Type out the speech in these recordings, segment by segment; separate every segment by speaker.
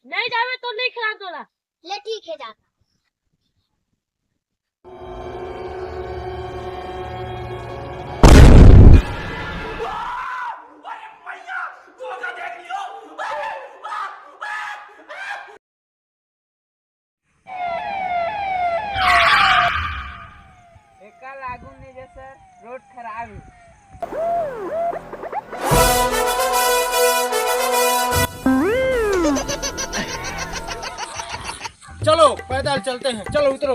Speaker 1: नहीं जावे तो नहीं खिला दो ना।
Speaker 2: ले ठीक है जाता।
Speaker 3: एका लागून नहीं जैसे रोड खराब है।
Speaker 4: चलो पैदल चलते हैं, चलो उतरो।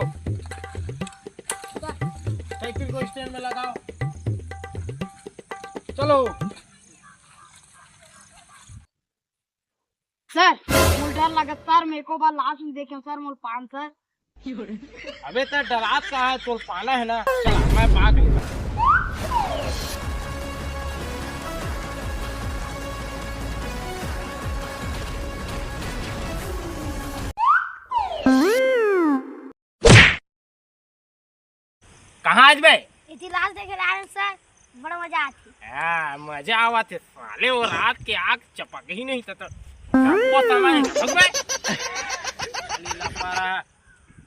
Speaker 4: साइकिल को स्टैंड में लगाओ, चलो।
Speaker 2: सर मुझे डर लगा सर, मेरे को बार लास्ट में देखे सर मुझे पान सर।
Speaker 4: अबे तो डरात का है, तो पाना है ना। चल मैं भाग लेता। कहाँ आज भाई?
Speaker 2: इतिहास देखे लाए सर, बड़ा मजा आती।
Speaker 4: हाँ मजा आवा थे साले, वो रात के आग चपक ही नहीं था। समय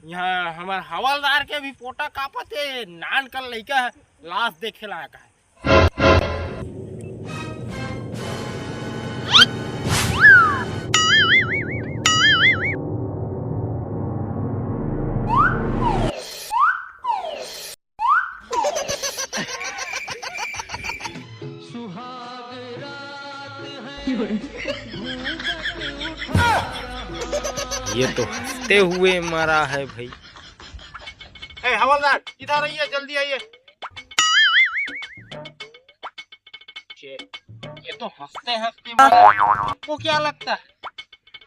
Speaker 4: यहाँ हमारे हवलदार के भी पोटा कापत है, नान कर लइका लाश देखे लायक है। ये तो हंसते हुए मरा है भाई। ए हवलदार इधर आइए, जल्दी आइए। ये तो हंसते हंसते मरा। आपको क्या लगता है?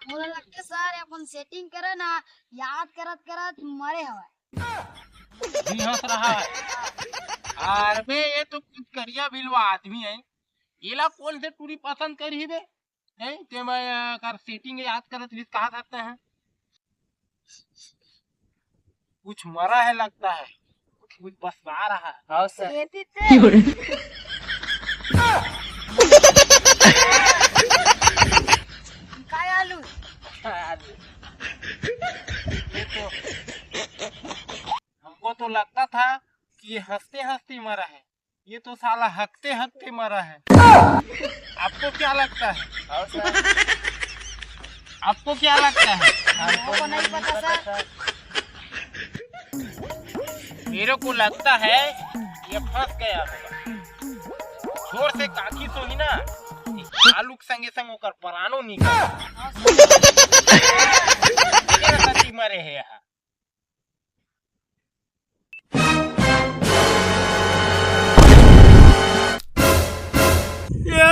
Speaker 2: मुझे लगता है सर अपन सेटिंग करे ना, याद करत करत मरे हवा।
Speaker 4: भी हंस रहा है। अरे ये तो कुछ करिया बिलवा आदमी है। येला कौन से टूरी पसंद करी बे? नहीं ते मैं कर सेटिंग याद करत भी कहा जाता है। कुछ मरा है लगता है, कुछ बसा रहा है।
Speaker 3: हाँ सर।
Speaker 2: काय आलू
Speaker 4: ये तो हमको तो लगता था कि ये हंसते हंसते मरा है, ये तो साला हकते हकते मरा है। आपको क्या लगता है?
Speaker 3: हाँ सर।
Speaker 4: आपको क्या लगता है?
Speaker 2: हमको नहीं पता सर।
Speaker 4: मेरे को लगता है ये फंस गया होगा। जोर से काकी तो ही ना, आलू के संगे संग होकर परानो निकल मरे है यहाँ।
Speaker 3: ये